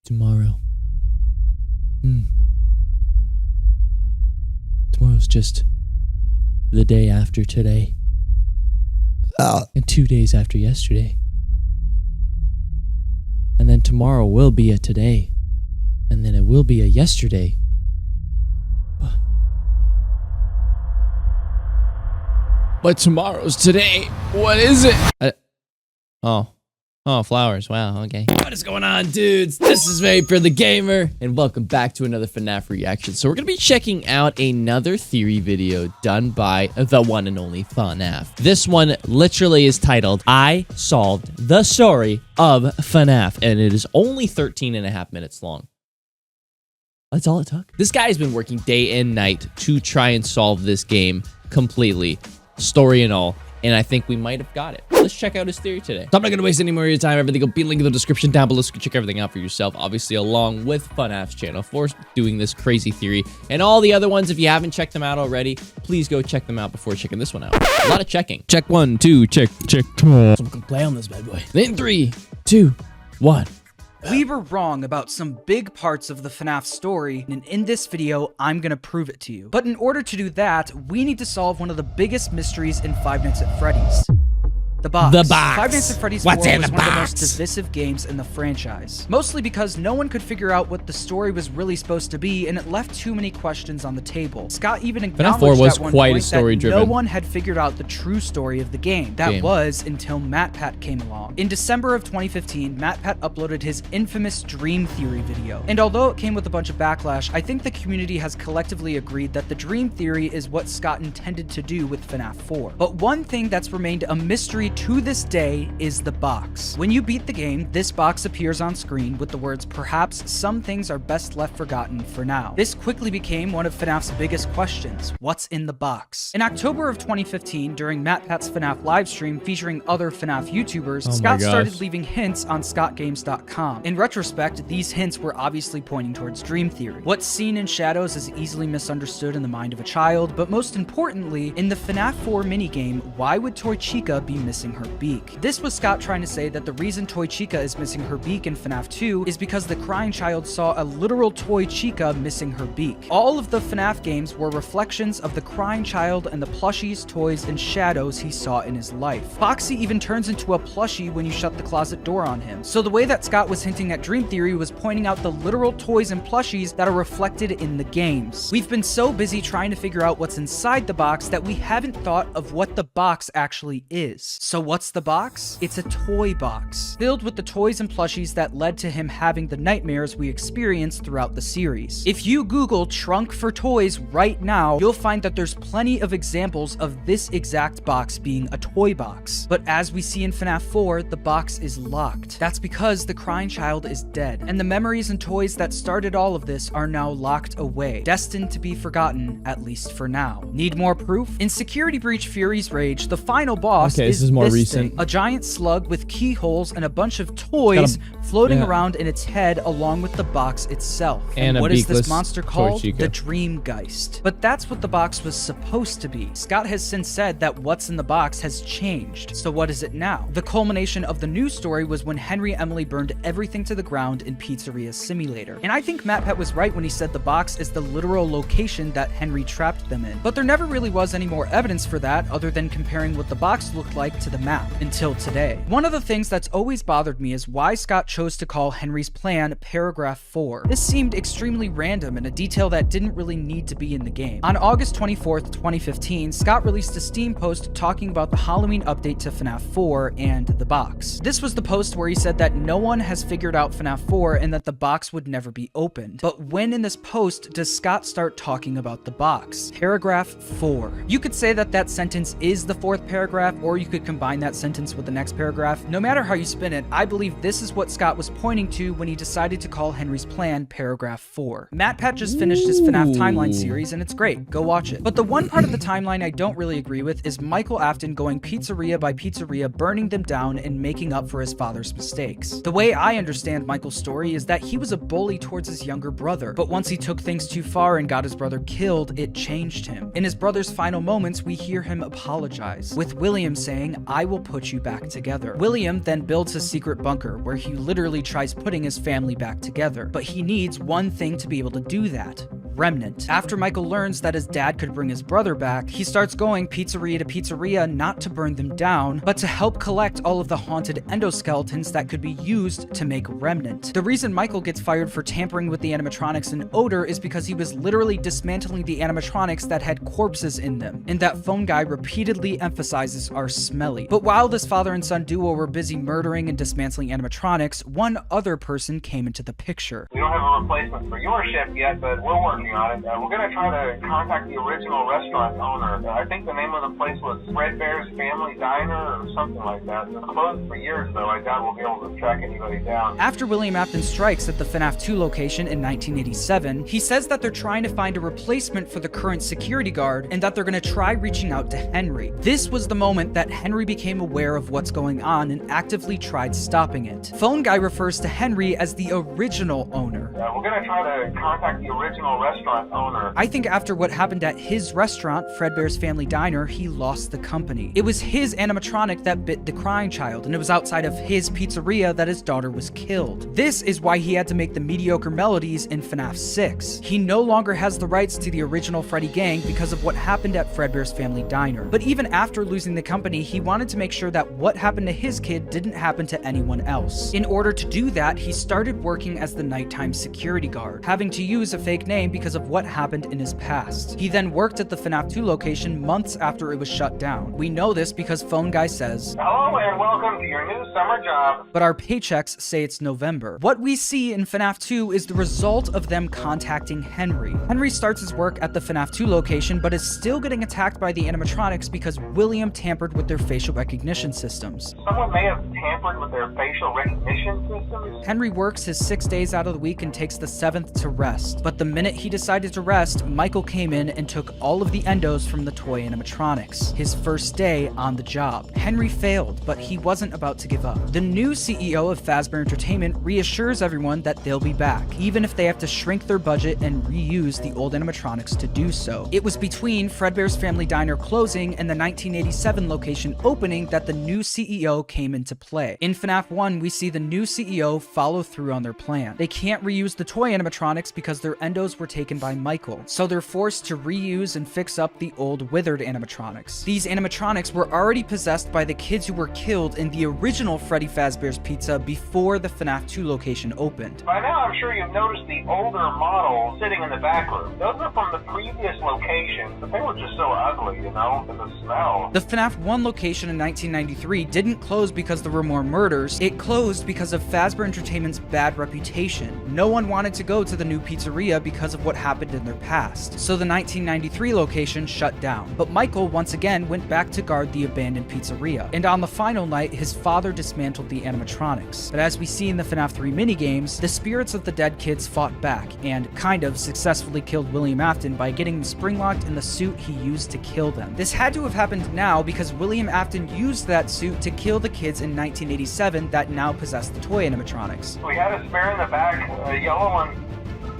Tomorrow. Tomorrow's just the day after today. And 2 days after yesterday. And then tomorrow will be a today. And then it will be a yesterday. But tomorrow's today. What is it? Oh, flowers. Wow, okay. What is going on, dudes? This is VaporTheGamer, and welcome back to another FNaF reaction. So we're going to be checking out another theory video done by the one and only FuhNaff. This one literally is titled, I Solved the Story of FNaF, and it is only 13.5 minutes long. That's all it took. This guy has been working day and night to try and solve this game completely, story and all. And I think we might have got it. Let's check out his theory today. So I'm not going to waste any more of your time. Everything will be linked in the description down below, so you can check everything out for yourself. Obviously, along with FuhNaff's channel for doing this crazy theory. And all the other ones, if you haven't checked them out already, please go check them out before checking this one out. A lot of checking. Check 1, 2, check. So we can play on this bad boy. In 3, 2, 1. We were wrong about some big parts of the FNaF story, and in this video, I'm gonna prove it to you. But in order to do that, we need to solve one of the biggest mysteries in Five Nights at Freddy's. The box. Five Nights at Freddy's 4 was one of the most divisive games in the franchise. Mostly because no one could figure out what the story was really supposed to be, and it left too many questions on the table. Scott even acknowledged at one point that no one had figured out the true story of the game. That was until MatPat came along. In December of 2015, MatPat uploaded his infamous Dream Theory video. And although it came with a bunch of backlash, I think the community has collectively agreed that the Dream Theory is what Scott intended to do with FNaF 4. But one thing that's remained a mystery to this day is the box. When you beat the game, this box appears on screen with the words, "Perhaps some things are best left forgotten for now." This quickly became one of FNaF's biggest questions. What's in the box? In October of 2015, during MatPat's FNaF livestream featuring other FNaF YouTubers, Scott started leaving hints on ScottGames.com. In retrospect, these hints were obviously pointing towards Dream Theory. What's seen in shadows is easily misunderstood in the mind of a child, but most importantly, in the FNaF 4 minigame, why would Toy Chica be missing her beak? This was Scott trying to say that the reason Toy Chica is missing her beak in FNaF 2 is because the crying child saw a literal Toy Chica missing her beak. All of the FNaF games were reflections of the crying child and the plushies, toys, and shadows he saw in his life. Foxy even turns into a plushie when you shut the closet door on him. So the way that Scott was hinting at Dream Theory was pointing out the literal toys and plushies that are reflected in the games. We've been so busy trying to figure out what's inside the box that we haven't thought of what the box actually is. So what's the box? It's a toy box, filled with the toys and plushies that led to him having the nightmares we experienced throughout the series. If you Google trunk for toys right now, you'll find that there's plenty of examples of this exact box being a toy box. But as we see in FNaF 4, the box is locked. That's because the crying child is dead, and the memories and toys that started all of this are now locked away, destined to be forgotten, at least for now. Need more proof? In Security Breach Fury's Rage, the final boss is this more recent. A giant slug with keyholes and a bunch of toys floating around in its head along with the box itself. And what is this monster called? The Dreamgeist. But that's what the box was supposed to be. Scott has since said that what's in the box has changed. So what is it now? The culmination of the news story was when Henry Emily burned everything to the ground in Pizzeria Simulator. And I think MatPat was right when he said the box is the literal location that Henry trapped them in. But there never really was any more evidence for that other than comparing what the box looked like to the map until today. One of the things that's always bothered me is why Scott chose to call Henry's plan Paragraph 4. This seemed extremely random and a detail that didn't really need to be in the game. On August 24th, 2015, Scott released a Steam post talking about the Halloween update to FNaF 4 and the box. This was the post where he said that no one has figured out FNaF 4 and that the box would never be opened. But when in this post does Scott start talking about the box? Paragraph 4. You could say that that sentence is the fourth paragraph, or you could combine that sentence with the next paragraph. No matter how you spin it, I believe this is what Scott was pointing to when he decided to call Henry's plan Paragraph 4. MatPat just finished his FNaF timeline series, and it's great. Go watch it. But the one part of the timeline I don't really agree with is Michael Afton going pizzeria by pizzeria, burning them down and making up for his father's mistakes. The way I understand Michael's story is that he was a bully towards his younger brother, but once he took things too far and got his brother killed, it changed him. In his brother's final moments, we hear him apologize, with William saying, I will put you back together. William then builds his secret bunker where he literally tries putting his family back together, but he needs one thing to be able to do that: Remnant. After Michael learns that his dad could bring his brother back, he starts going pizzeria to pizzeria not to burn them down, but to help collect all of the haunted endoskeletons that could be used to make Remnant. The reason Michael gets fired for tampering with the animatronics and odor is because he was literally dismantling the animatronics that had corpses in them, and that phone guy repeatedly emphasizes are smelly. But while this father and son duo were busy murdering and dismantling animatronics, one other person came into the picture. We don't have a replacement for your ship yet, but we're working on it. We're going to try to contact the original restaurant owner. I think the name of the place was Freddy's Family Diner or something like that. It's closed for years, though. I doubt we'll be able to track anybody down. After William Afton strikes at the FNaF 2 location in 1987, he says that they're trying to find a replacement for the current security guard and that they're going to try reaching out to Henry. This was the moment that Henry became aware of what's going on and actively tried stopping it. Phone Guy refers to Henry as the original owner. We're going to try to contact the original restaurant owner. I think after what happened at his restaurant, Fredbear's Family Diner, he lost the company. It was his animatronic that bit the crying child, and it was outside of his pizzeria that his daughter was killed. This is why he had to make the mediocre melodies in FNaF 6. He no longer has the rights to the original Freddy gang because of what happened at Fredbear's Family Diner. But even after losing the company, he wanted to make sure that what happened to his kid didn't happen to anyone else. In order to do that, he started working as the nighttime security guard, having to use a fake name because of what happened in his past. He then worked at the FNaF 2 location months after it was shut down. We know this because Phone Guy says, "Hello and welcome to your new summer job." But our paychecks say it's November. What we see in FNaF 2 is the result of them contacting Henry. Henry starts his work at the FNaF 2 location, but is still getting attacked by the animatronics because William tampered with their facial recognition systems. Someone may have tampered with their facial recognition systems. Henry works his 6 days out of the week and takes the 7th to rest. But the minute he decided to rest, Michael came in and took all of the endos from the toy animatronics. His first day on the job. Henry failed, but he wasn't about to give up. The new CEO of Fazbear Entertainment reassures everyone that they'll be back, even if they have to shrink their budget and reuse the old animatronics to do so. It was between Fredbear's Family Diner closing and the 1987 location opening that the new CEO came into play. In FNaF 1, we see the new CEO follow through on their plan. They can't reuse the toy animatronics because their endos were taken by Michael, so they're forced to reuse and fix up the old withered animatronics. These animatronics were already possessed by the kids who were killed in the original Freddy Fazbear's Pizza before the FNaF 2 location opened. By now, I'm sure you've noticed the older models sitting in the back room. Those are from the previous locations, but they were just so ugly, you know, and the smell. The FNaF 1 location in 1993 didn't close because there were more murders. It closed because of Fazbear Entertainment's bad reputation. No one wanted to go to the new pizzeria because of what happened in their past, so the 1993 location shut down. But Michael once again went back to guard the abandoned pizzeria, and on the final night, his father dismantled the animatronics. But as we see in the FNaF 3 minigames, the spirits of the dead kids fought back and kind of successfully killed William Afton by getting them spring-locked in the suit he used to kill them. This had to have happened now because William Afton used that suit to kill the kids in 1987 that now possessed the toy animatronics. We had a spare in the back, a yellow one.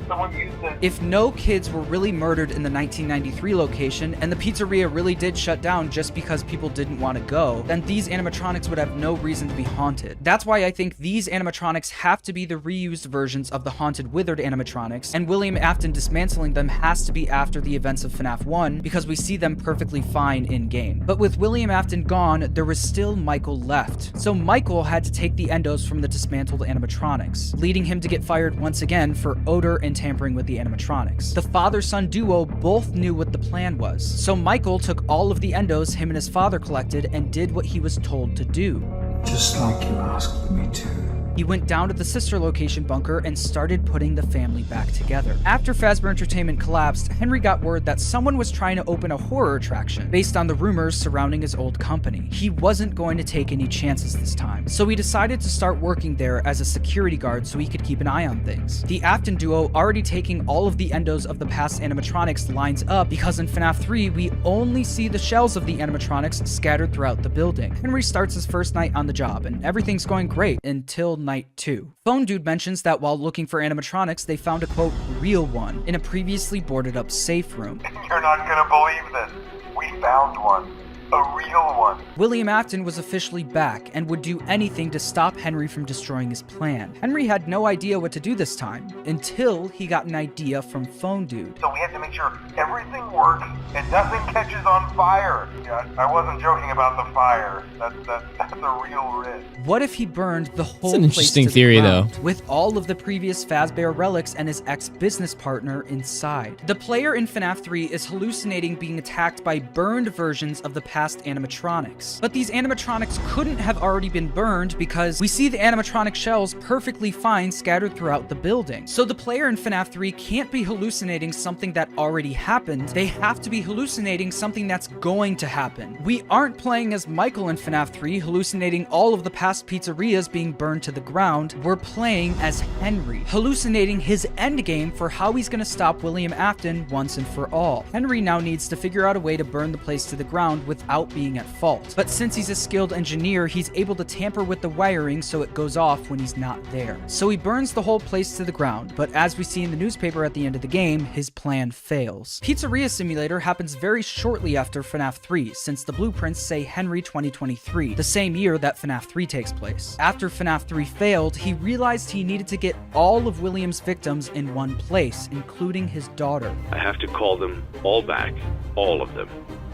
Someone used it. If no kids were really murdered in the 1993 location, and the pizzeria really did shut down just because people didn't want to go, then these animatronics would have no reason to be haunted. That's why I think these animatronics have to be the reused versions of the haunted withered animatronics, and William Afton dismantling them has to be after the events of FNaF 1 because we see them perfectly fine in-game. But with William Afton gone, there was still Michael left. So Michael had to take the endos from the dismantled animatronics, leading him to get fired once again for odor and tampering with the animatronics. The father-son duo both knew what the plan was, so Michael took all of the endos him and his father collected and did what he was told to do. Just like you asked me to. He went down to the sister location bunker and started putting the family back together. After Fazbear Entertainment collapsed, Henry got word that someone was trying to open a horror attraction based on the rumors surrounding his old company. He wasn't going to take any chances this time, so he decided to start working there as a security guard so he could keep an eye on things. The Afton duo, already taking all of the endos of the past animatronics, lines up because in FNaF 3 we only see the shells of the animatronics scattered throughout the building. Henry starts his first night on the job and everything's going great until night 2. Phone Dude mentions that while looking for animatronics, they found a quote, real one in a previously boarded up safe room. You're not gonna believe this. We found one. A real one. William Afton was officially back and would do anything to stop Henry from destroying his plan. Henry had no idea what to do this time, until he got an idea from Phone Dude. So we have to make sure everything works and nothing catches on fire. Yeah, I wasn't joking about the fire. That's a real risk. What if he burned the whole an interesting place to theory, the ground, though. with all of the previous Fazbear relics and his ex-business partner inside? The player in FNaF 3 is hallucinating being attacked by burned versions of the past animatronics. But these animatronics couldn't have already been burned because we see the animatronic shells perfectly fine scattered throughout the building. So the player in FNaF 3 can't be hallucinating something that already happened. They have to be hallucinating something that's going to happen. We aren't playing as Michael in FNaF 3, hallucinating all of the past pizzerias being burned to the ground. We're playing as Henry, hallucinating his endgame for how he's gonna stop William Afton once and for all. Henry now needs to figure out a way to burn the place to the ground without being at fault. But since he's a skilled engineer, he's able to tamper with the wiring so it goes off when he's not there. So he burns the whole place to the ground, but as we see in the newspaper at the end of the game, his plan fails. Pizzeria Simulator happens very shortly after FNaF 3, since the blueprints say Henry 2023, the same year that FNaF 3 takes place. After FNaF 3 failed, he realized he needed to get all of William's victims in one place, including his daughter. I have to call them all back, all of them,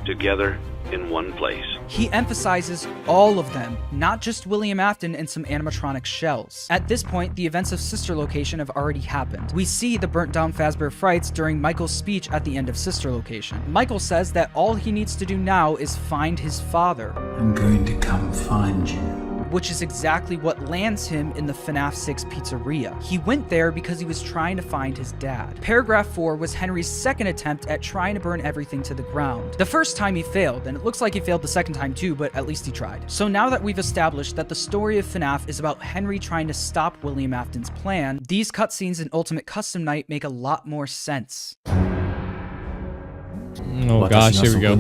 together in one place. He emphasizes all of them, not just William Afton and some animatronic shells. At this point, the events of Sister Location have already happened. We see the burnt down Fazbear Frights during Michael's speech at the end of Sister Location. Michael says that all he needs to do now is find his father. I'm going to come find you. Which is exactly what lands him in the FNaF 6 pizzeria. He went there because he was trying to find his dad. Paragraph 4 was Henry's second attempt at trying to burn everything to the ground. The first time he failed, and it looks like he failed the second time too, but at least he tried. So now that we've established that the story of FNaF is about Henry trying to stop William Afton's plan, these cutscenes in Ultimate Custom Night make a lot more sense. Oh gosh, here we go.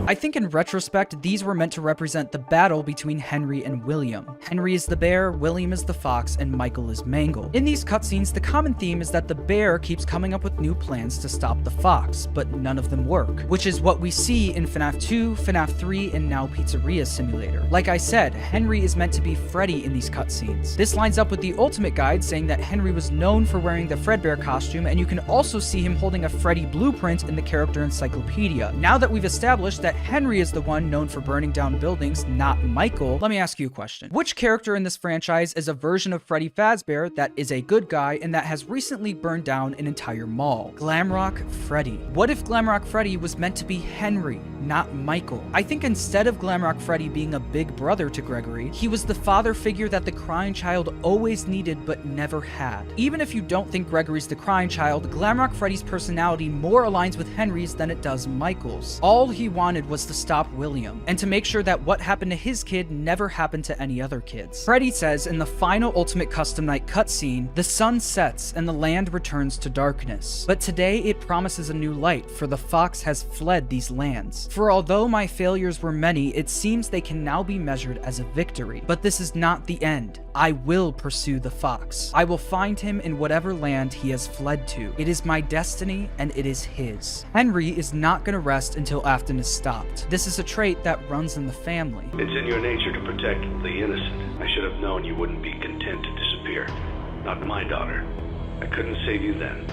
I think in retrospect, these were meant to represent the battle between Henry and William. Henry is the bear, William is the fox, and Michael is Mangle. In these cutscenes, the common theme is that the bear keeps coming up with new plans to stop the fox, but none of them work, which is what we see in FNaF 2, FNaF 3, and now Pizzeria Simulator. Like I said, Henry is meant to be Freddy in these cutscenes. This lines up with the Ultimate Guide saying that Henry was known for wearing the Fredbear costume, and you can also see him holding a Freddy blueprint in the character encyclopedia. Now that we've established that Henry is the one known for burning down buildings, not Michael, let me ask you a question. Which character in this franchise is a version of Freddy Fazbear that is a good guy and that has recently burned down an entire mall? Glamrock Freddy. What if Glamrock Freddy was meant to be Henry, not Michael? I think instead of Glamrock Freddy being a big brother to Gregory, he was the father figure that the crying child always needed but never had. Even if you don't think Gregory's the crying child, Glamrock Freddy's personality more aligns with Henry's than it does Michael's. All he wanted was to stop William, and to make sure that what happened to his kid never happened to any other kids. Freddy says in the final Ultimate Custom Night cutscene, the sun sets and the land returns to darkness. But today it promises a new light, for the fox has fled these lands. For although my failures were many, it seems they can now be measured as a victory. But this is not the end. I will pursue the fox. I will find him in whatever land he has fled to. It is my destiny and it is his. Henry is not going to rest until Afton is stopped. This is a trait that runs in the family. It's in your nature to protect the innocent. I should have known you wouldn't be content to disappear. Not my daughter. I couldn't save you then,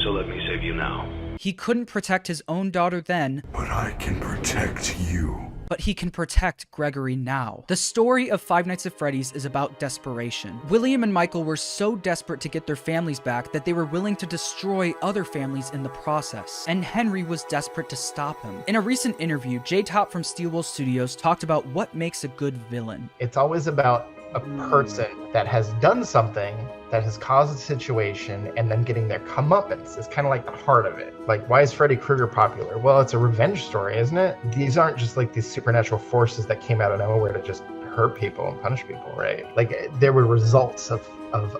so let me save you now. He couldn't protect his own daughter then, But I can protect you. but he can protect Gregory now. The story of Five Nights at Freddy's is about desperation. William and Michael were so desperate to get their families back that they were willing to destroy other families in the process, and Henry was desperate to stop him. In a recent interview, J-Top from Steelwool Studios talked about what makes a good villain. It's always about a person that has done something that has caused a situation and then getting their comeuppance is kind of like the heart of it. Like, why is Freddy Krueger popular? Well, it's a revenge story, isn't it? These aren't just like these supernatural forces that came out of nowhere to just hurt people and punish people, right? Like there were results of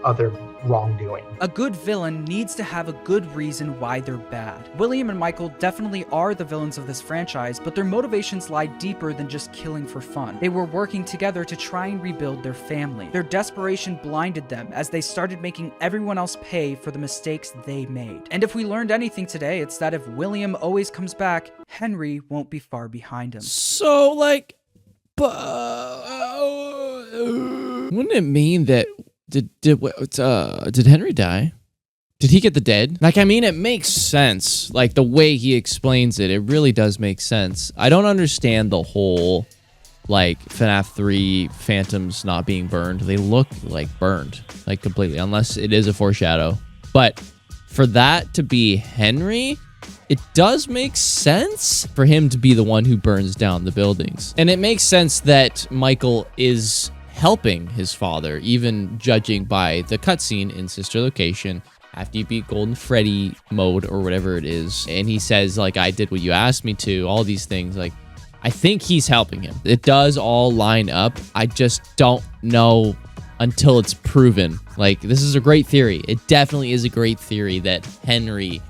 other wrongdoing. A good villain needs to have a good reason why they're bad. William and Michael definitely are the villains of this franchise, but their motivations lie deeper than just killing for fun. They were working together to try and rebuild their family. Their desperation blinded them as they started making everyone else pay for the mistakes they made. And if we learned anything today, it's that if William always comes back, Henry won't be far behind him. So, like, wouldn't it mean that did Henry die? Did he get the dead? Like, I mean, it makes sense. Like, the way he explains it, it really does make sense. I don't understand the whole, like, FNaF 3 phantoms not being burned. They look, like, burned, like, completely, unless it is a foreshadow. But for that to be Henry, it does make sense for him to be the one who burns down the buildings. And it makes sense that Michael is helping his father, even judging by the cutscene in Sister Location after you beat Golden Freddy mode or whatever it is. And he says, like, I did what you asked me to, all these things. Like, I think he's helping him. It does all line up. I just don't know until it's proven. Like, this is a great theory. It definitely is a great theory that Henry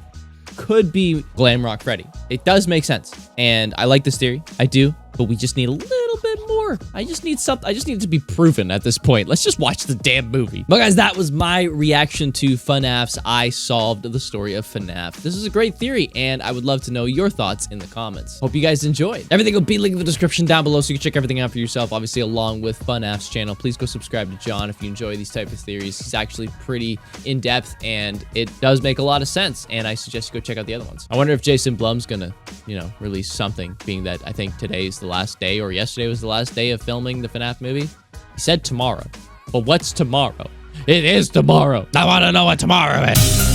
could be Glamrock Freddy. It does make sense. And I like this theory. I do. But we just need a little bit more. I just need something. I just need it to be proven at this point. Let's just watch the damn movie. But guys, that was my reaction to FNaF's I Solved the Story of FNaF. This is a great theory, and I would love to know your thoughts in the comments. Hope you guys enjoyed. Everything will be linked in the description down below, so you can check everything out for yourself, obviously, along with FNaF's channel. Please go subscribe to John if you enjoy these type of theories. He's actually pretty in-depth, and it does make a lot of sense, and I suggest you go check out the other ones. I wonder if Jason Blum's gonna, release something, being that I think today's the last day, or yesterday was the last day of filming the FNaF movie. He said tomorrow. But what's tomorrow? It is tomorrow. I want to know what tomorrow is.